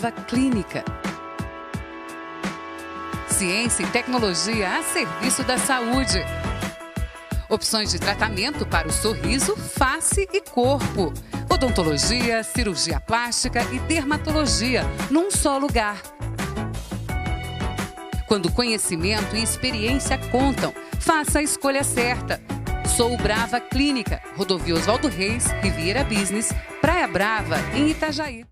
Brava Clínica. Ciência e tecnologia a serviço da saúde. Opções de tratamento para o sorriso, face e corpo. Odontologia, cirurgia plástica e dermatologia num só lugar. Quando conhecimento e experiência contam, faça a escolha certa. Sou Brava Clínica, Rodovia Oswaldo Reis, Riviera Business, Praia Brava, em Itajaí.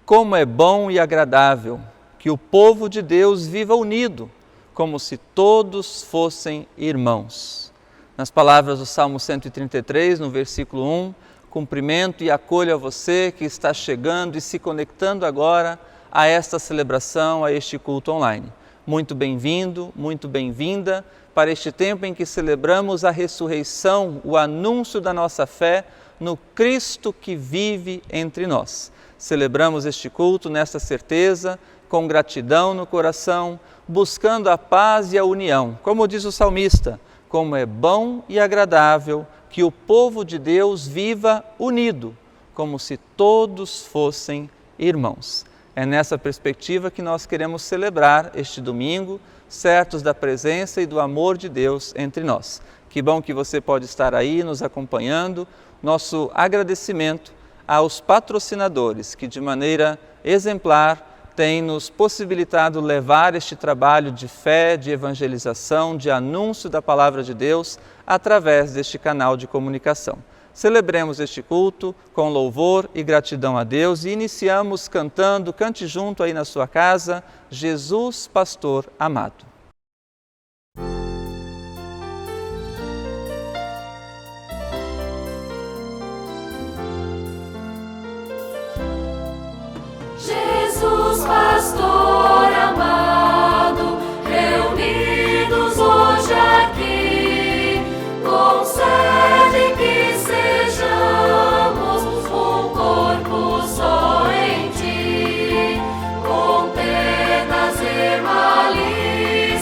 Como é bom e agradável que o povo de Deus viva unido, como se todos fossem irmãos. Nas palavras do Salmo 133, no versículo 1, cumprimento e acolho a você que está chegando e se conectando agora a esta celebração, a este culto online. Muito bem-vindo, muito bem-vinda para este tempo em que celebramos a ressurreição, o anúncio da nossa fé no Cristo que vive entre nós. Celebramos este culto nesta certeza, com gratidão no coração, buscando a paz e a união. Como diz o salmista, como é bom e agradável que o povo de Deus viva unido, como se todos fossem irmãos. É nessa perspectiva que nós queremos celebrar este domingo, certos da presença e do amor de Deus entre nós. Que bom que você pode estar aí nos acompanhando. Nosso agradecimento aos patrocinadores que de maneira exemplar têm nos possibilitado levar este trabalho de fé, de evangelização, de anúncio da palavra de Deus através deste canal de comunicação. Celebremos este culto com louvor e gratidão a Deus e iniciamos cantando, cante junto aí na sua casa, Jesus Pastor Amado. Jesus Pastor amado, reunidos hoje aqui, concede que sejamos um corpo só em ti, com penas e malícias.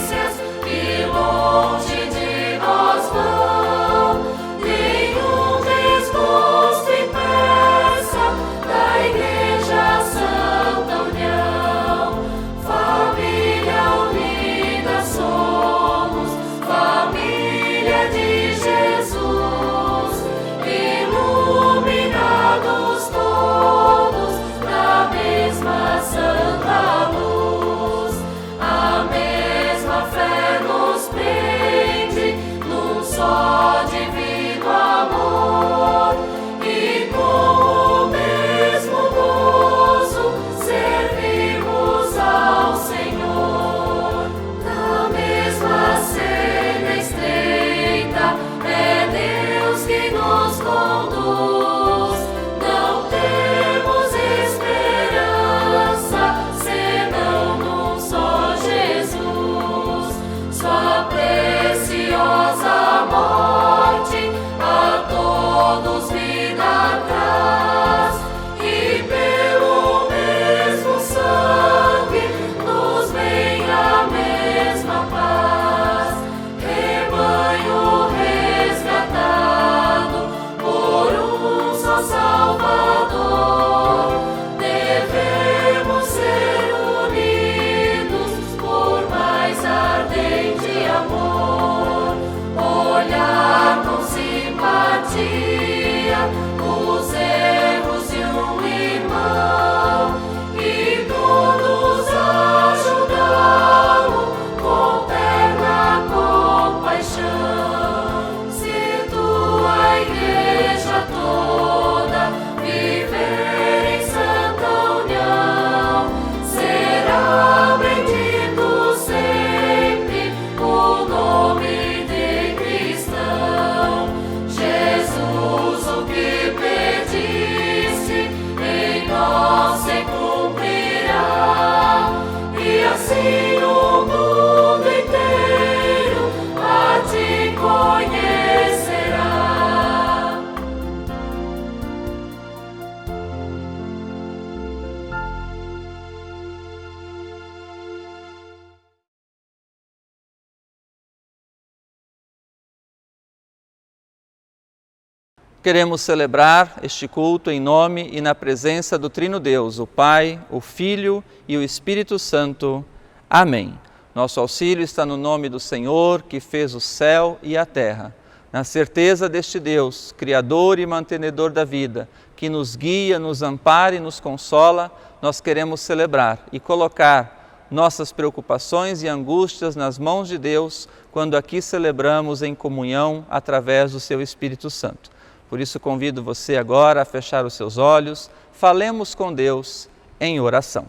Queremos celebrar este culto em nome e na presença do Trino Deus, o Pai, o Filho e o Espírito Santo. Amém. Nosso auxílio está no nome do Senhor, que fez o céu e a terra. Na certeza deste Deus, Criador e mantenedor da vida, que nos guia, nos ampara e nos consola, nós queremos celebrar e colocar nossas preocupações e angústias nas mãos de Deus, quando aqui celebramos em comunhão através do seu Espírito Santo. Por isso convido você agora a fechar os seus olhos, falemos com Deus em oração.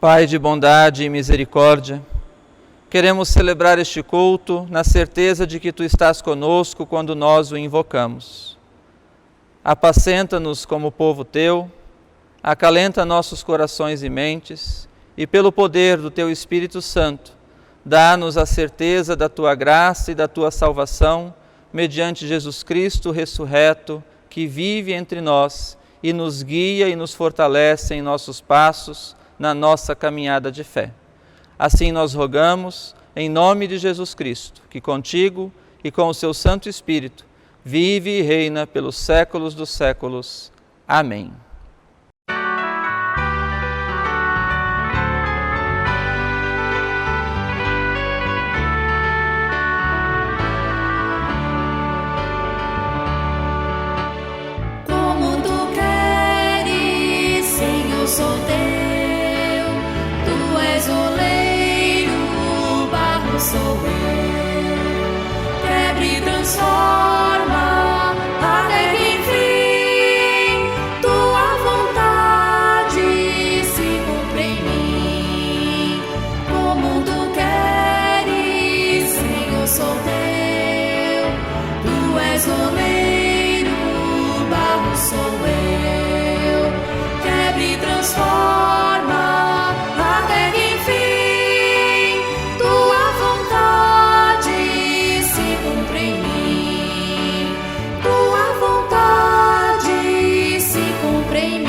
Pai de bondade e misericórdia, queremos celebrar este culto na certeza de que Tu estás conosco quando nós o invocamos. Apacenta-nos como povo Teu, acalenta nossos corações e mentes e pelo poder do Teu Espírito Santo, dá-nos a certeza da Tua graça e da Tua salvação, mediante Jesus Cristo ressurreto, que vive entre nós e nos guia e nos fortalece em nossos passos, na nossa caminhada de fé. Assim nós rogamos, em nome de Jesus Cristo, que contigo e com o seu Santo Espírito vive e reina pelos séculos dos séculos. Amém. Sou teu, tu és oleiro, barro sou eu. Quebra e transforma, até que enfim tua vontade se cumpre em mim. Como tu queres, Senhor, sou teu, tu és oleiro, barro sou eu. Quebra e transforma, até que enfim tua vontade se cumpre em mim. Tua vontade se cumpre em mim.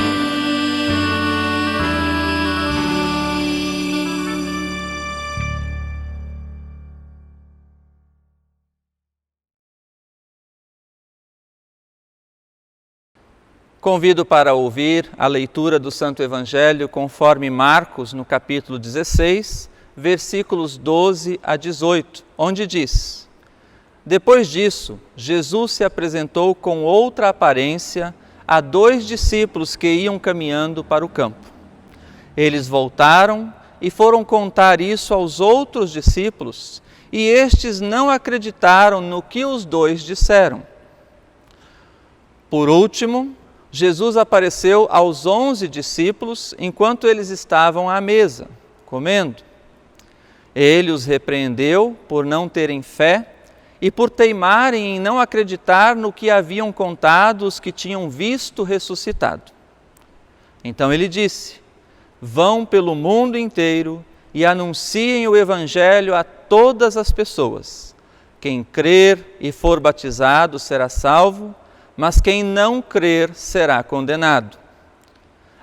Convido para ouvir a leitura do Santo Evangelho conforme Marcos, no capítulo 16, versículos 12 a 18, onde diz: Depois disso, Jesus se apresentou com outra aparência a 2 discípulos que iam caminhando para o campo. Eles voltaram e foram contar isso aos outros discípulos, e estes não acreditaram no que os 2 disseram. Por último, Jesus apareceu aos 11 discípulos enquanto eles estavam à mesa, comendo. Ele os repreendeu por não terem fé e por teimarem em não acreditar no que haviam contado os que tinham visto ressuscitado. Então ele disse: Vão pelo mundo inteiro e anunciem o Evangelho a todas as pessoas. Quem crer e for batizado será salvo, mas quem não crer será condenado.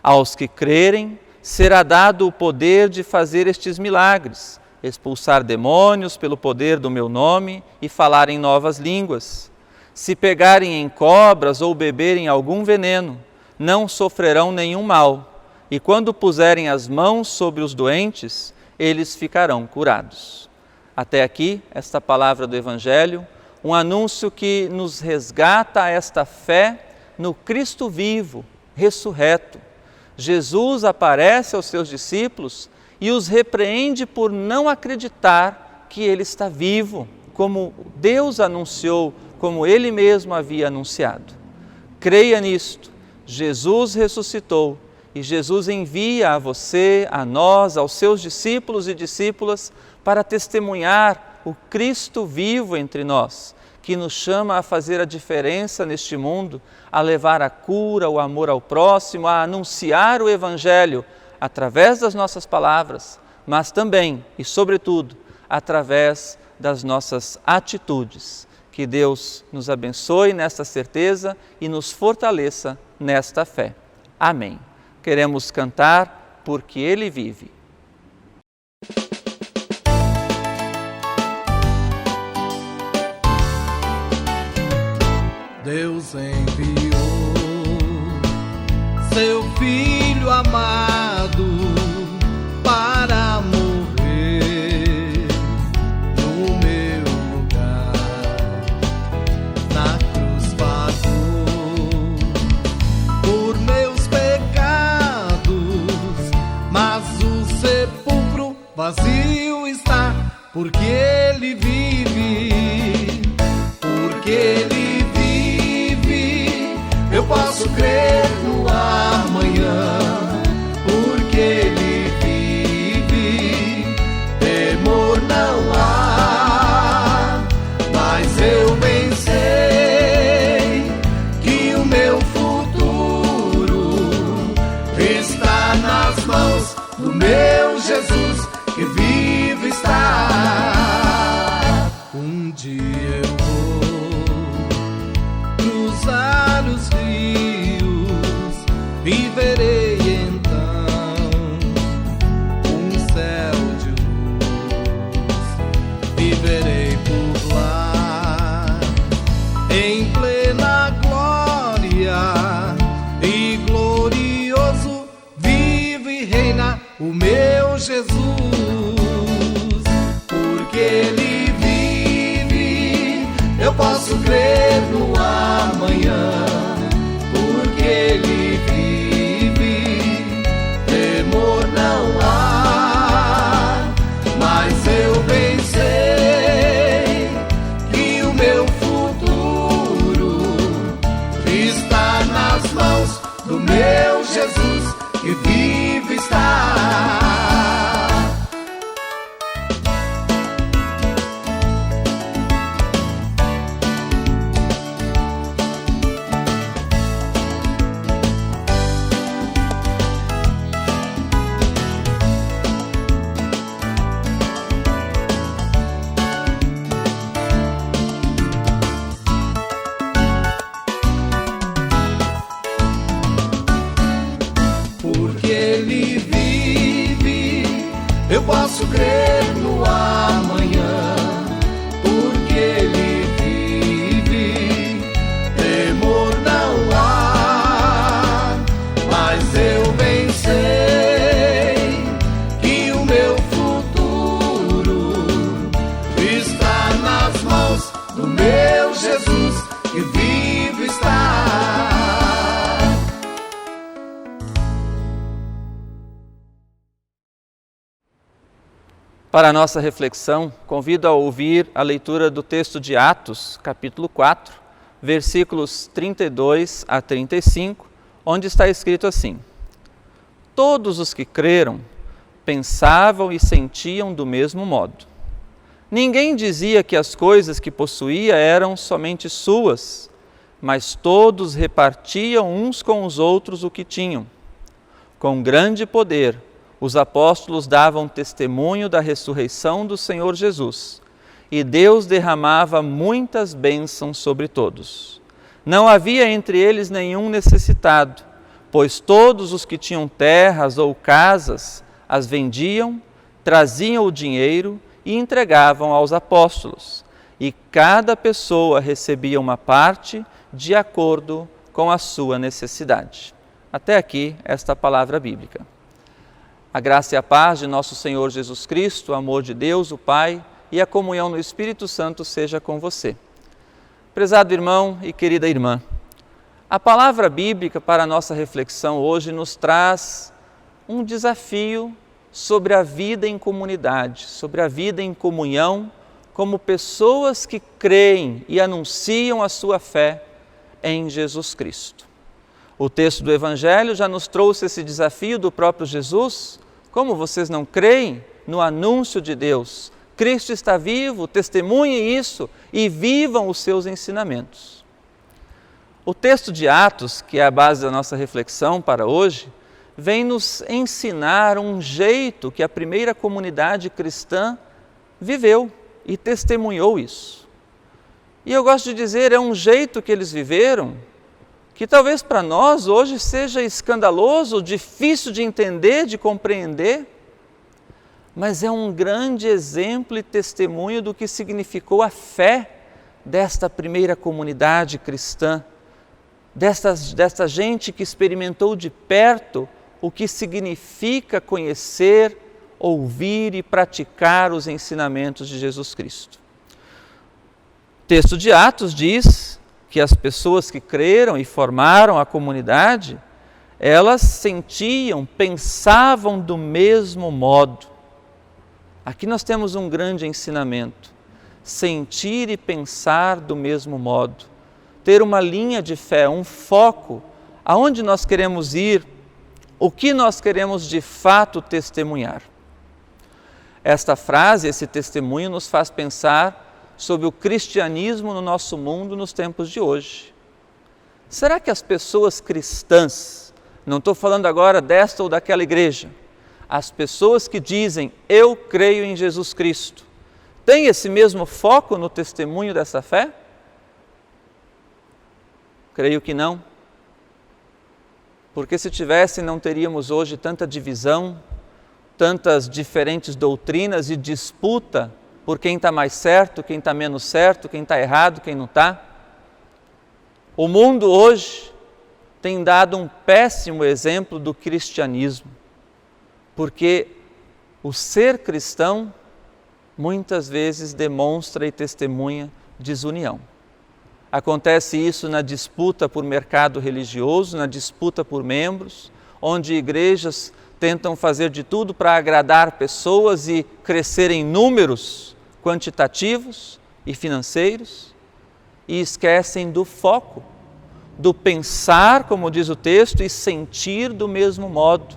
Aos que crerem, será dado o poder de fazer estes milagres, expulsar demônios pelo poder do meu nome e falar em novas línguas. Se pegarem em cobras ou beberem algum veneno, não sofrerão nenhum mal, e quando puserem as mãos sobre os doentes, eles ficarão curados. Até aqui, esta palavra do Evangelho, um anúncio que nos resgata a esta fé no Cristo vivo, ressurreto. Jesus aparece aos seus discípulos e os repreende por não acreditar que Ele está vivo, como Deus anunciou, como Ele mesmo havia anunciado. Creia nisto, Jesus ressuscitou e Jesus envia a você, a nós, aos seus discípulos e discípulas para testemunhar o Cristo vivo entre nós, que nos chama a fazer a diferença neste mundo, a levar a cura, o amor ao próximo, a anunciar o Evangelho através das nossas palavras, mas também e sobretudo através das nossas atitudes. Que Deus nos abençoe nesta certeza e nos fortaleça nesta fé. Amém. Queremos cantar porque Ele vive. Deus enviou vazio está, porque Ele vive, porque Ele vive. Eu posso crer no amanhã, porque Ele vive. Temor não há, mas eu bem sei que o meu futuro está nas mãos do meu Jesus, que vivo está. Um dia eu vou cruzar os rios e verei então um céu de luz. Viverei por lá em plena glória, e glorioso vive e reina o meu Jesus, porque Ele vive. Eu posso crer no amanhã, porque Ele vive. Temor não há, mas eu bem sei que o meu futuro está nas mãos do meu Jesus, que vive está. Porque Ele vive, eu posso crer no amanhã, porque Ele vive. Temor não há, mas eu bem sei que o meu futuro está nas mãos do meu Jesus, que vivo está. Para a nossa reflexão, convido a ouvir a leitura do texto de Atos, capítulo 4, versículos 32 a 35, onde está escrito assim: Todos os que creram pensavam e sentiam do mesmo modo. Ninguém dizia que as coisas que possuía eram somente suas, mas todos repartiam uns com os outros o que tinham. Com grande poder, os apóstolos davam testemunho da ressurreição do Senhor Jesus, e Deus derramava muitas bênçãos sobre todos. Não havia entre eles nenhum necessitado, pois todos os que tinham terras ou casas as vendiam, traziam o dinheiro e entregavam aos apóstolos, e cada pessoa recebia uma parte de acordo com a sua necessidade. Até aqui esta palavra bíblica. A graça e a paz de nosso Senhor Jesus Cristo, o amor de Deus, o Pai, e a comunhão no Espírito Santo seja com você. Prezado irmão e querida irmã, a palavra bíblica para a nossa reflexão hoje nos traz um desafio sobre a vida em comunidade, sobre a vida em comunhão, como pessoas que creem e anunciam a sua fé em Jesus Cristo. O texto do Evangelho já nos trouxe esse desafio do próprio Jesus. Como vocês não creem no anúncio de Deus? Cristo está vivo, testemunhem isso e vivam os seus ensinamentos. O texto de Atos, que é a base da nossa reflexão para hoje, vem nos ensinar um jeito que a primeira comunidade cristã viveu e testemunhou isso. E eu gosto de dizer, é um jeito que eles viveram que talvez para nós hoje seja escandaloso, difícil de entender, de compreender, mas é um grande exemplo e testemunho do que significou a fé desta primeira comunidade cristã, desta gente que experimentou de perto o que significa conhecer, ouvir e praticar os ensinamentos de Jesus Cristo. O texto de Atos diz que as pessoas que creram e formaram a comunidade, elas sentiam, pensavam do mesmo modo. Aqui nós temos um grande ensinamento: sentir e pensar do mesmo modo, ter uma linha de fé, um foco, aonde nós queremos ir, o que nós queremos de fato testemunhar. Esta frase, esse testemunho, nos faz pensar sobre o cristianismo no nosso mundo nos tempos de hoje. Será que as pessoas cristãs, não estou falando agora desta ou daquela igreja, as pessoas que dizem eu creio em Jesus Cristo, têm esse mesmo foco no testemunho dessa fé? Creio que não. Porque se tivesse, não teríamos hoje tanta divisão, tantas diferentes doutrinas e disputa por quem está mais certo, quem está menos certo, quem está errado, quem não está. O mundo hoje tem dado um péssimo exemplo do cristianismo, porque o ser cristão muitas vezes demonstra e testemunha desunião. Acontece isso na disputa por mercado religioso, na disputa por membros, onde igrejas tentam fazer de tudo para agradar pessoas e crescer em números quantitativos e financeiros, e esquecem do foco, do pensar, como diz o texto, e sentir do mesmo modo.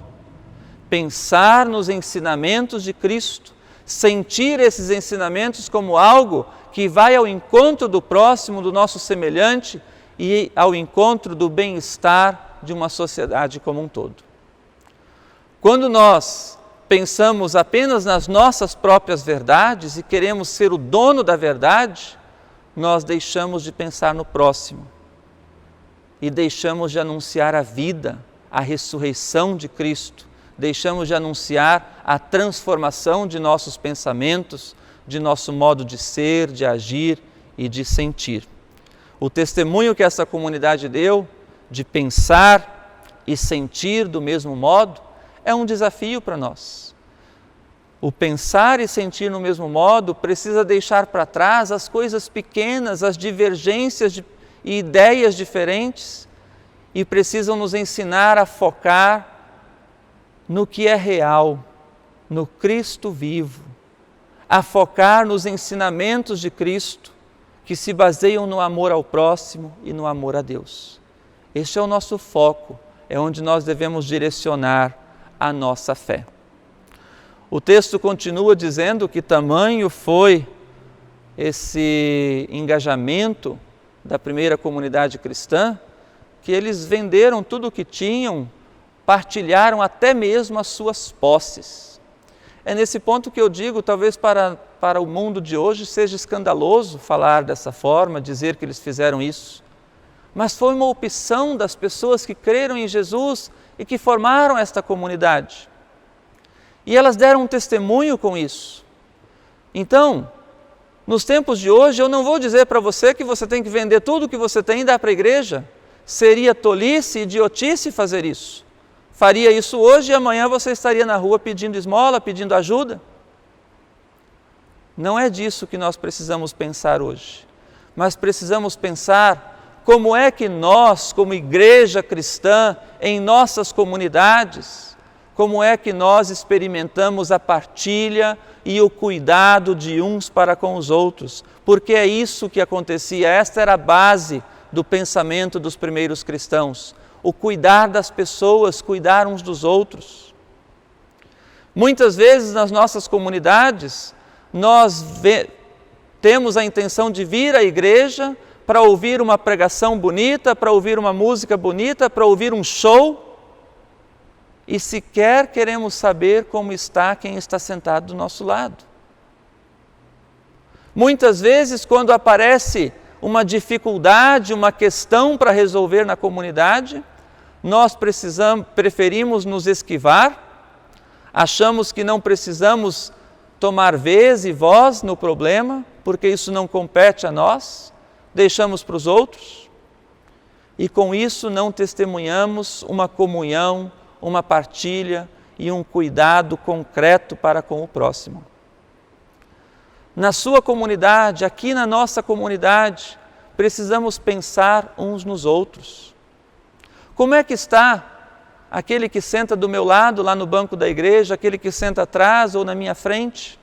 Pensar nos ensinamentos de Cristo, sentir esses ensinamentos como algo que vai ao encontro do próximo, do nosso semelhante e ao encontro do bem-estar de uma sociedade como um todo. Quando nós pensamos apenas nas nossas próprias verdades e queremos ser o dono da verdade, nós deixamos de pensar no próximo e deixamos de anunciar a vida, a ressurreição de Cristo, deixamos de anunciar a transformação de nossos pensamentos, de nosso modo de ser, de agir e de sentir. O testemunho que essa comunidade deu de pensar e sentir do mesmo modo é um desafio para nós. O pensar e sentir no mesmo modo precisa deixar para trás as coisas pequenas, as divergências e ideias diferentes, e precisam nos ensinar a focar no que é real, no Cristo vivo, a focar nos ensinamentos de Cristo, que se baseiam no amor ao próximo e no amor a Deus. Este é o nosso foco, é onde nós devemos direcionar a nossa fé. O texto continua dizendo que tamanho foi esse engajamento da primeira comunidade cristã, que eles venderam tudo o que tinham, partilharam até mesmo as suas posses. É nesse ponto que eu digo, talvez para o mundo de hoje seja escandaloso falar dessa forma, dizer que eles fizeram isso. Mas foi uma opção das pessoas que creram em Jesus e que formaram esta comunidade. E elas deram um testemunho com isso. Então, nos tempos de hoje, eu não vou dizer para você que você tem que vender tudo que você tem e dar para a igreja. Seria tolice e idiotice fazer isso. Faria isso hoje e amanhã você estaria na rua pedindo esmola, pedindo ajuda. Não é disso que nós precisamos pensar hoje. Mas precisamos pensar como é que nós, como igreja cristã, em nossas comunidades, como é que nós experimentamos a partilha e o cuidado de uns para com os outros. Porque é isso que acontecia, esta era a base do pensamento dos primeiros cristãos. O cuidar das pessoas, cuidar uns dos outros. Muitas vezes nas nossas comunidades, nós temos a intenção de vir à igreja para ouvir uma pregação bonita, para ouvir uma música bonita, para ouvir um show, e sequer queremos saber como está quem está sentado do nosso lado. Muitas vezes, quando aparece uma dificuldade, uma questão para resolver na comunidade, nós preferimos nos esquivar, achamos que não precisamos tomar vez e voz no problema, porque isso não compete a nós, deixamos para os outros, e com isso não testemunhamos uma comunhão, uma partilha e um cuidado concreto para com o próximo. Na sua comunidade, aqui na nossa comunidade, precisamos pensar uns nos outros. Como é que está aquele que senta do meu lado, lá no banco da igreja, aquele que senta atrás ou na minha frente?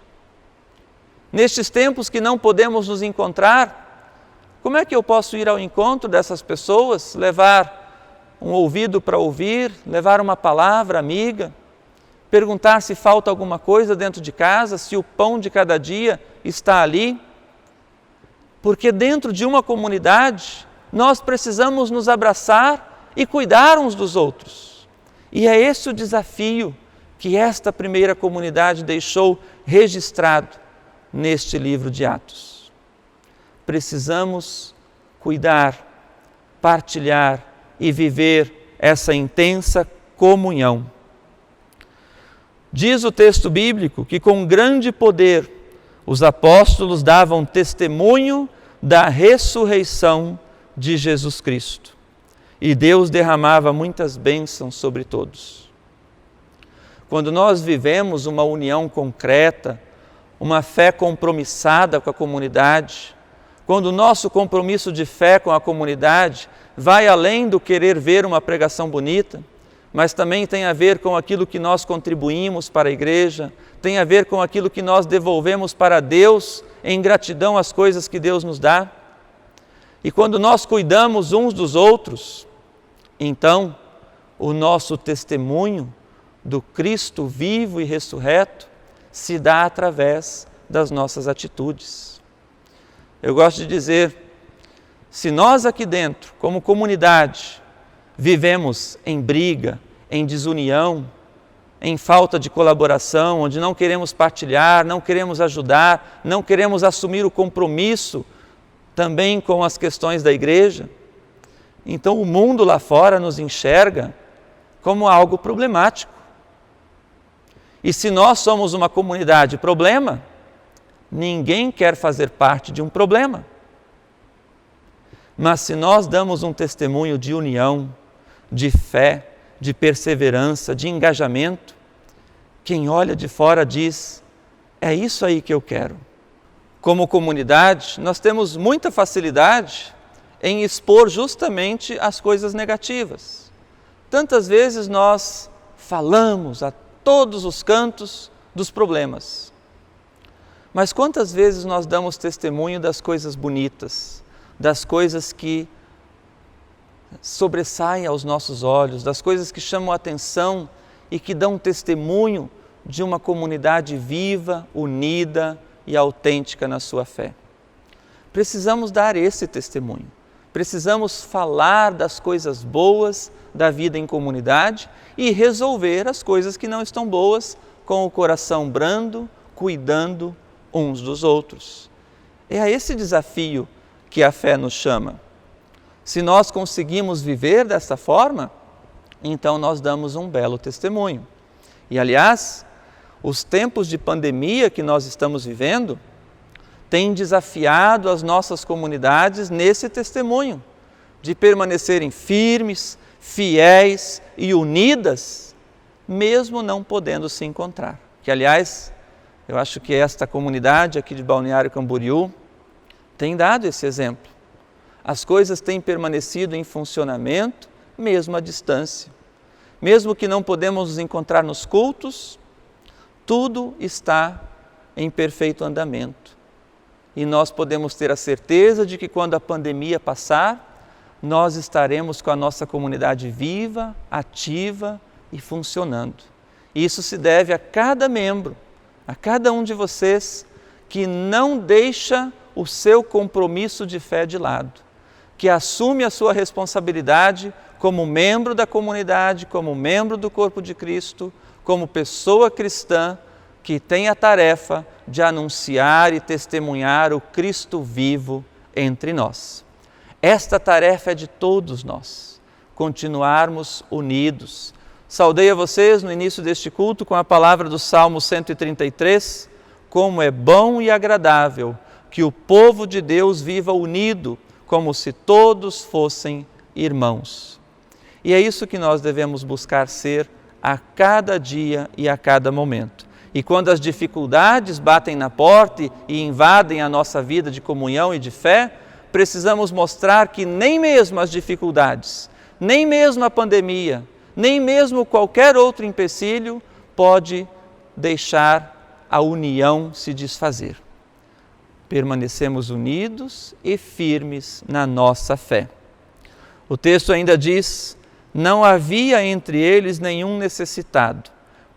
Nestes tempos que não podemos nos encontrar, como é que eu posso ir ao encontro dessas pessoas, levar um ouvido para ouvir, levar uma palavra amiga, perguntar se falta alguma coisa dentro de casa, se o pão de cada dia está ali? Porque dentro de uma comunidade, nós precisamos nos abraçar e cuidar uns dos outros. E é esse o desafio que esta primeira comunidade deixou registrado neste livro de Atos. Precisamos cuidar, partilhar e viver essa intensa comunhão. Diz o texto bíblico que com grande poder os apóstolos davam testemunho da ressurreição de Jesus Cristo. E Deus derramava muitas bênçãos sobre todos. Quando nós vivemos uma união concreta, uma fé compromissada com a comunidade, quando o nosso compromisso de fé com a comunidade vai além do querer ver uma pregação bonita, mas também tem a ver com aquilo que nós contribuímos para a igreja, tem a ver com aquilo que nós devolvemos para Deus em gratidão às coisas que Deus nos dá. E quando nós cuidamos uns dos outros, então o nosso testemunho do Cristo vivo e ressurreto se dá através das nossas atitudes. Eu gosto de dizer, se nós aqui dentro, como comunidade, vivemos em briga, em desunião, em falta de colaboração, onde não queremos partilhar, não queremos ajudar, não queremos assumir o compromisso também com as questões da igreja, então o mundo lá fora nos enxerga como algo problemático. E se nós somos uma comunidade problema, ninguém quer fazer parte de um problema. Mas se nós damos um testemunho de união, de fé, de perseverança, de engajamento, quem olha de fora diz, é isso aí que eu quero. Como comunidade, nós temos muita facilidade em expor justamente as coisas negativas. Tantas vezes nós falamos a todos os cantos dos problemas. Mas quantas vezes nós damos testemunho das coisas bonitas, das coisas que sobressaem aos nossos olhos, das coisas que chamam a atenção e que dão testemunho de uma comunidade viva, unida e autêntica na sua fé. Precisamos dar esse testemunho. Precisamos falar das coisas boas da vida em comunidade e resolver as coisas que não estão boas com o coração brando, cuidando uns dos outros. É a esse desafio que a fé nos chama. Se nós conseguimos viver dessa forma, então nós damos um belo testemunho. E aliás, os tempos de pandemia que nós estamos vivendo têm desafiado as nossas comunidades nesse testemunho, de permanecerem firmes, fiéis e unidas, mesmo não podendo se encontrar. Que aliás, eu acho que esta comunidade aqui de Balneário Camboriú tem dado esse exemplo. As coisas têm permanecido em funcionamento, mesmo à distância. Mesmo que não podemos nos encontrar nos cultos, tudo está em perfeito andamento. E nós podemos ter a certeza de que quando a pandemia passar, nós estaremos com a nossa comunidade viva, ativa e funcionando. E isso se deve a cada membro, a cada um de vocês que não deixa o seu compromisso de fé de lado, que assume a sua responsabilidade como membro da comunidade, como membro do corpo de Cristo, como pessoa cristã que tem a tarefa de anunciar e testemunhar o Cristo vivo entre nós. Esta tarefa é de todos nós, continuarmos unidos. Saudei a vocês no início deste culto com a palavra do Salmo 133, como é bom e agradável que o povo de Deus viva unido, como se todos fossem irmãos. E é isso que nós devemos buscar ser a cada dia e a cada momento. E quando as dificuldades batem na porta e invadem a nossa vida de comunhão e de fé, precisamos mostrar que nem mesmo as dificuldades, nem mesmo a pandemia, nem mesmo qualquer outro empecilho pode deixar a união se desfazer. permanecemos unidos e firmes na nossa fé. O texto ainda diz: não havia entre eles nenhum necessitado,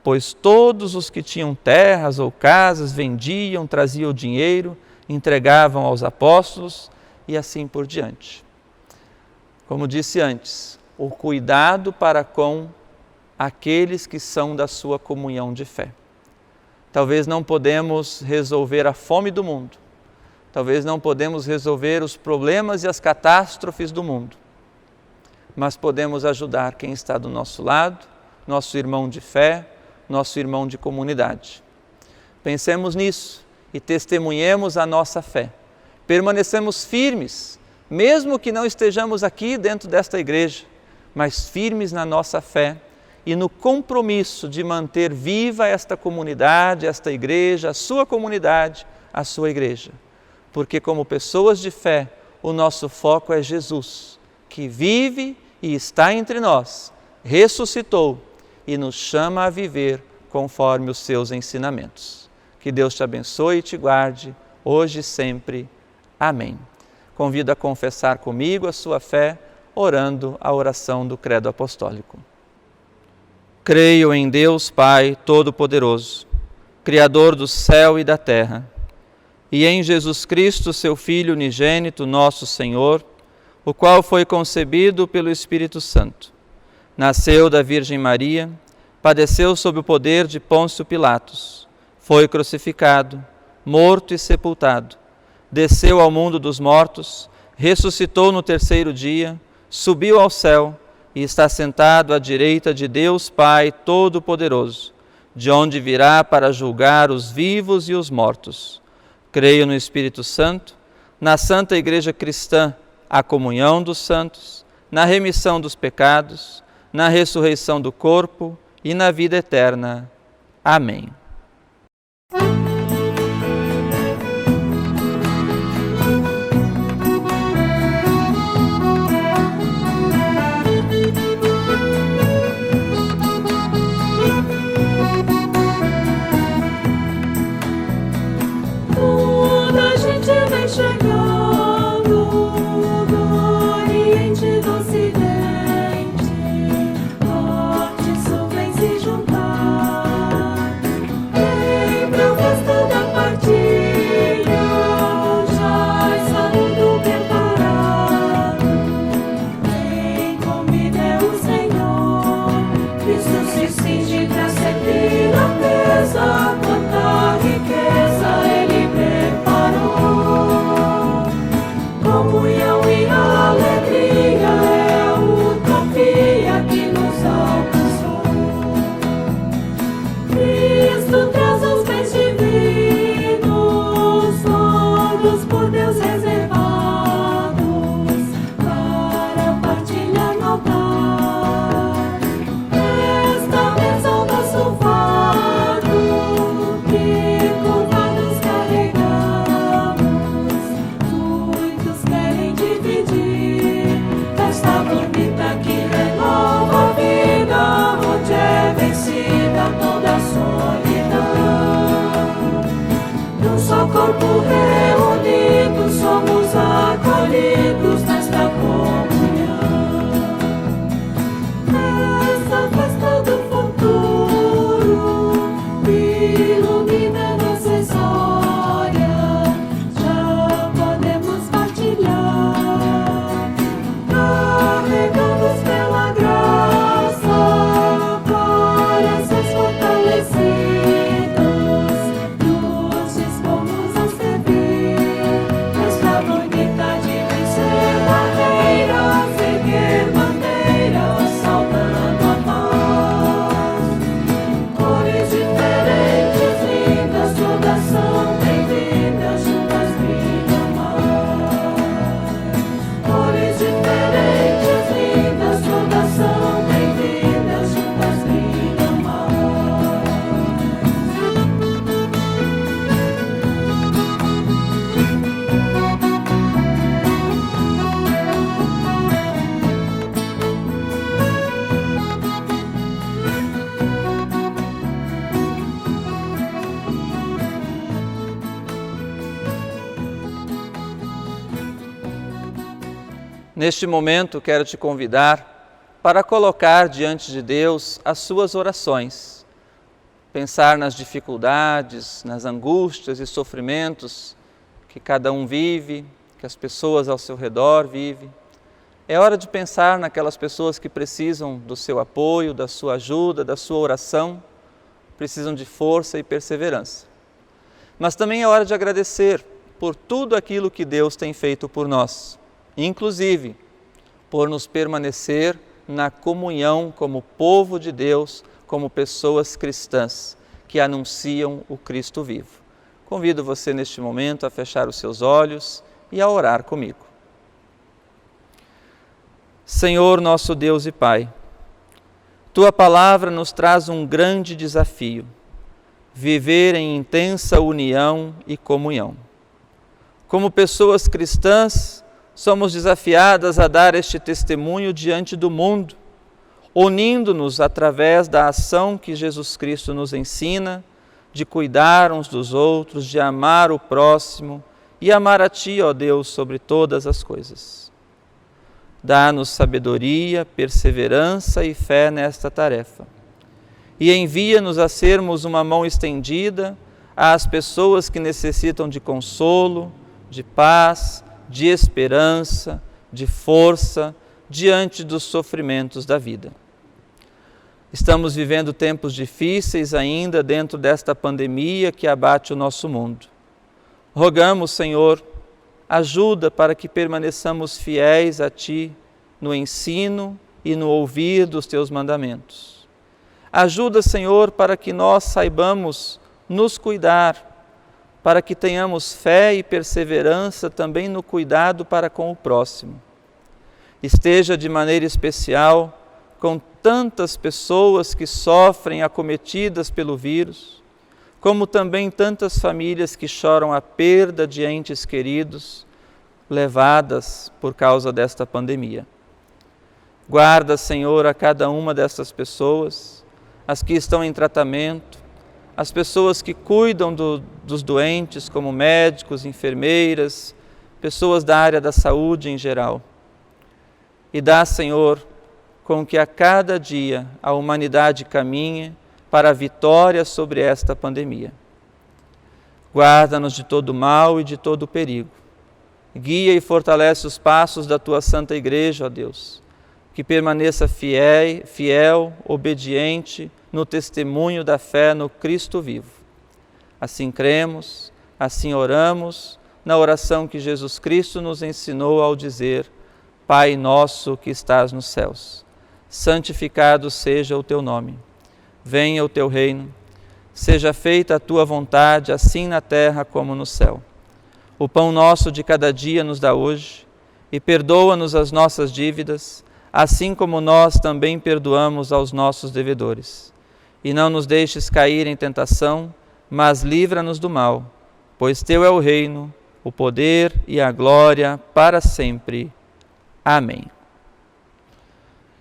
pois todos os que tinham terras ou casas vendiam, traziam o dinheiro, entregavam aos apóstolos e assim por diante. Como disse antes, o cuidado para com aqueles que são da sua comunhão de fé. Talvez não podemos resolver a fome do mundo, talvez não podemos resolver os problemas e as catástrofes do mundo, mas podemos ajudar quem está do nosso lado, nosso irmão de fé, nosso irmão de comunidade. Pensemos nisso e testemunhemos a nossa fé. Permanecemos firmes, mesmo que não estejamos aqui dentro desta igreja, mas firmes na nossa fé e no compromisso de manter viva esta comunidade, esta igreja, a sua comunidade, a sua igreja. Porque como pessoas de fé, o nosso foco é Jesus, que vive e está entre nós, ressuscitou e nos chama a viver conforme os seus ensinamentos. Que Deus te abençoe e te guarde, hoje e sempre. Amém. Convido a confessar comigo a sua fé, orando a oração do Credo Apostólico. Creio em Deus Pai Todo-Poderoso, Criador do céu e da terra, e em Jesus Cristo, seu Filho unigênito, nosso Senhor, o qual foi concebido pelo Espírito Santo. Nasceu da Virgem Maria, padeceu sob o poder de Pôncio Pilatos, foi crucificado, morto e sepultado, desceu ao mundo dos mortos, ressuscitou no terceiro dia, subiu ao céu e está sentado à direita de Deus Pai Todo-Poderoso, de onde virá para julgar os vivos e os mortos. Creio no Espírito Santo, na Santa Igreja Cristã, a comunhão dos santos, na remissão dos pecados, na ressurreição do corpo e na vida eterna. Amém. Toda gente vem chegando do Oriente, do Ocidente, Norte, Sul vem se juntar. Vem pra festa da partilha, já está tudo preparado. Vem, comida é o Senhor, Cristo se cinge pra servir a mesa, quanta riqueza Ele preparou. Comunhão e alegria é a utopia que nos alcançou. Cristo traz os bens divinos, todos por Deus reservados, para partilhar no altar. Esta bênção nosso fardo, que curvados carregamos, muitos querem dividir. Festa bonita que renova a vida, onde é vencida toda a solidão. Num só corpo reunido, somos acolhidos nesta comunhão. Esta festa do futuro ilumina nossa história, já podemos partilhar, carregados pela graça, corações fortalecidos, nos dispomos a servir. Neste momento, quero te convidar para colocar diante de Deus as suas orações, pensar nas dificuldades, nas angústias e sofrimentos que cada um vive, que as pessoas ao seu redor vivem. É hora de pensar naquelas pessoas que precisam do seu apoio, da sua ajuda, da sua oração, precisam de força e perseverança. Mas também é hora de agradecer por tudo aquilo que Deus tem feito por nós, inclusive por nos permanecer na comunhão como povo de Deus, como pessoas cristãs que anunciam o Cristo vivo. Convido você neste momento a fechar os seus olhos e a orar comigo. Senhor, nosso Deus e Pai, Tua palavra nos traz um grande desafio: viver em intensa união e comunhão. Como pessoas cristãs, somos desafiadas a dar este testemunho diante do mundo, unindo-nos através da ação que Jesus Cristo nos ensina, de cuidar uns dos outros, de amar o próximo e amar a Ti, ó Deus, sobre todas as coisas. Dá-nos sabedoria, perseverança e fé nesta tarefa. E envia-nos a sermos uma mão estendida às pessoas que necessitam de consolo, de paz, de esperança, de força diante dos sofrimentos da vida. Estamos vivendo tempos difíceis ainda dentro desta pandemia que abate o nosso mundo. Rogamos, Senhor, ajuda para que permaneçamos fiéis a Ti no ensino e no ouvir dos Teus mandamentos. Ajuda, Senhor, para que nós saibamos nos cuidar, para que tenhamos fé e perseverança também no cuidado para com o próximo. Esteja de maneira especial com tantas pessoas que sofrem acometidas pelo vírus, como também tantas famílias que choram a perda de entes queridos levadas por causa desta pandemia. Guarda, Senhor, a cada uma dessas pessoas, as que estão em tratamento, as pessoas que cuidam dos doentes, como médicos, enfermeiras, pessoas da área da saúde em geral. E dá, Senhor, com que a cada dia a humanidade caminhe para a vitória sobre esta pandemia. Guarda-nos de todo mal e de todo perigo. Guia e fortalece os passos da Tua Santa Igreja, ó Deus, que permaneça fiel, obediente no testemunho da fé no Cristo vivo. Assim cremos, assim oramos, na oração que Jesus Cristo nos ensinou ao dizer: Pai nosso que estás nos céus, santificado seja o Teu nome. Venha o Teu reino, seja feita a Tua vontade, assim na terra como no céu. O pão nosso de cada dia nos dá hoje, e perdoa-nos as nossas dívidas, assim como nós também perdoamos aos nossos devedores. E não nos deixes cair em tentação, mas livra-nos do mal, pois Teu é o reino, o poder e a glória para sempre. Amém.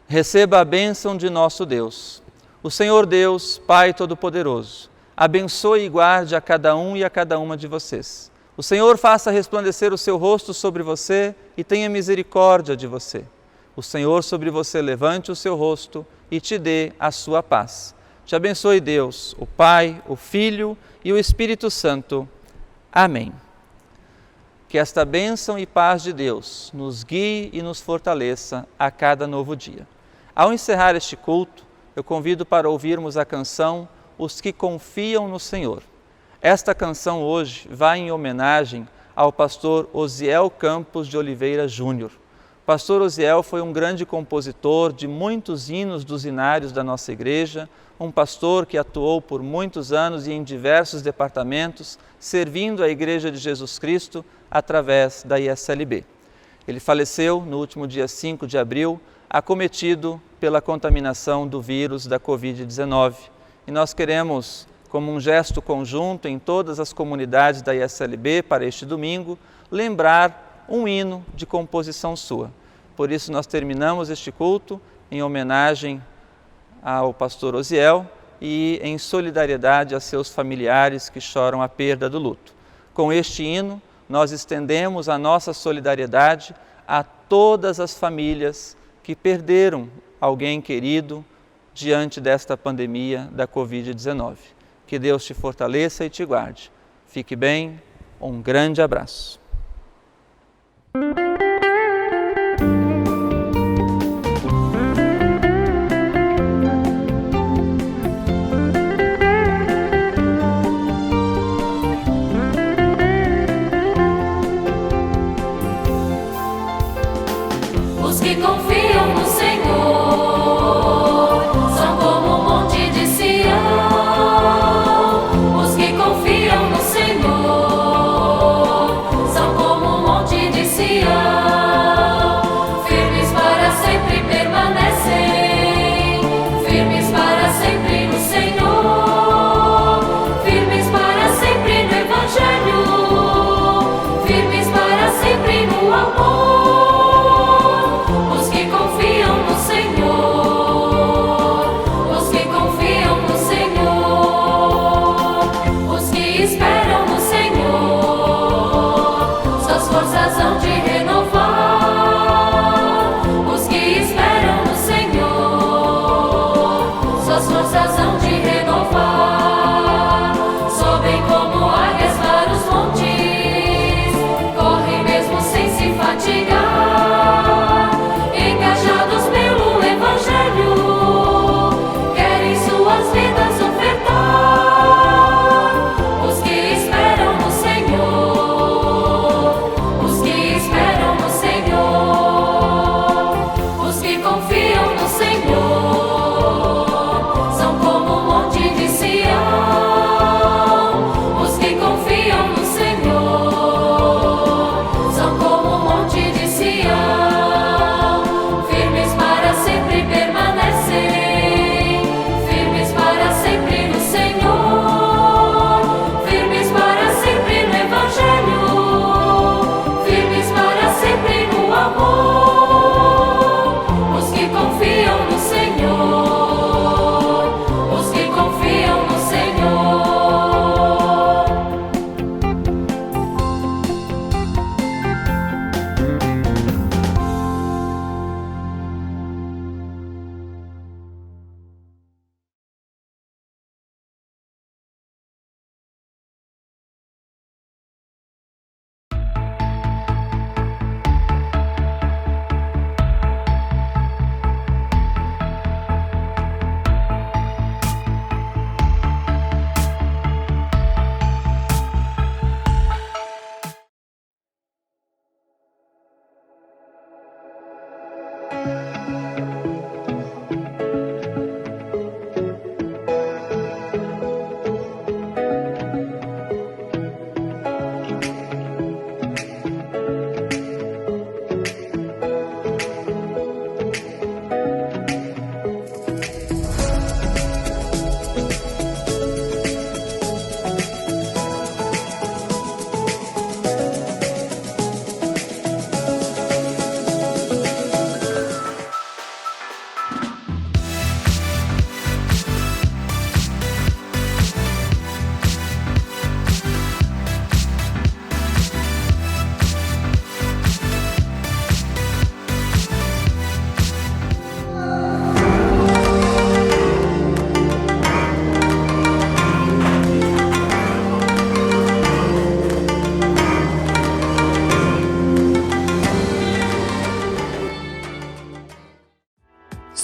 Receba a bênção de nosso Deus. O Senhor Deus, Pai Todo-Poderoso, abençoe e guarde a cada um e a cada uma de vocês. O Senhor faça resplandecer o seu rosto sobre você e tenha misericórdia de você. O Senhor sobre você levante o seu rosto e te dê a sua paz. Te abençoe Deus, o Pai, o Filho e o Espírito Santo. Amém. Que esta bênção e paz de Deus nos guie e nos fortaleça a cada novo dia. Ao encerrar este culto, eu convido para ouvirmos a canção Os que Confiam no Senhor. Esta canção hoje vai em homenagem ao pastor Osiel Campos de Oliveira Júnior. O pastor Osiel foi um grande compositor de muitos hinos dos hinários da nossa igreja, um pastor que atuou por muitos anos e em diversos departamentos, servindo a Igreja de Jesus Cristo através da ISLB. Ele faleceu no último dia 5 de abril, acometido pela contaminação do vírus da Covid-19. E nós queremos, como um gesto conjunto em todas as comunidades da ISLB para este domingo, lembrar um hino de composição sua. Por isso nós terminamos este culto em homenagem ao pastor Osiel e em solidariedade a seus familiares que choram a perda do luto. Com este hino, nós estendemos a nossa solidariedade a todas as famílias que perderam alguém querido diante desta pandemia da Covid-19. Que Deus te fortaleça e te guarde. Fique bem, um grande abraço. Os que confiam no Senhor são como um monte de Sião. Os que confiam no Senhor são como um monte de Sião. Firmes para sempre permanecem, firmes para sempre no Senhor, firmes para sempre no Evangelho, firmes para sempre no amor.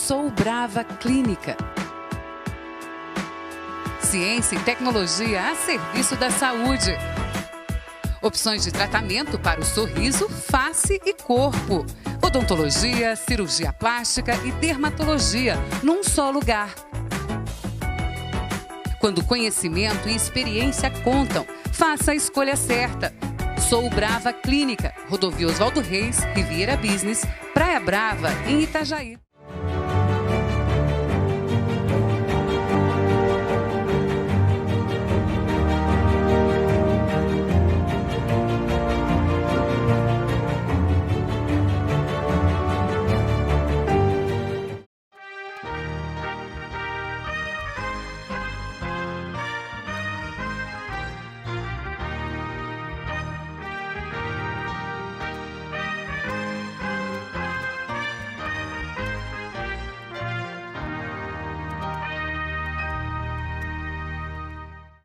Sou Brava Clínica. Ciência e tecnologia a serviço da saúde. Opções de tratamento para o sorriso, face e corpo. Odontologia, cirurgia plástica e dermatologia num só lugar. Quando conhecimento e experiência contam, faça a escolha certa. Sou Brava Clínica, Rodovia Oswaldo Reis, Riviera Business, Praia Brava, em Itajaí.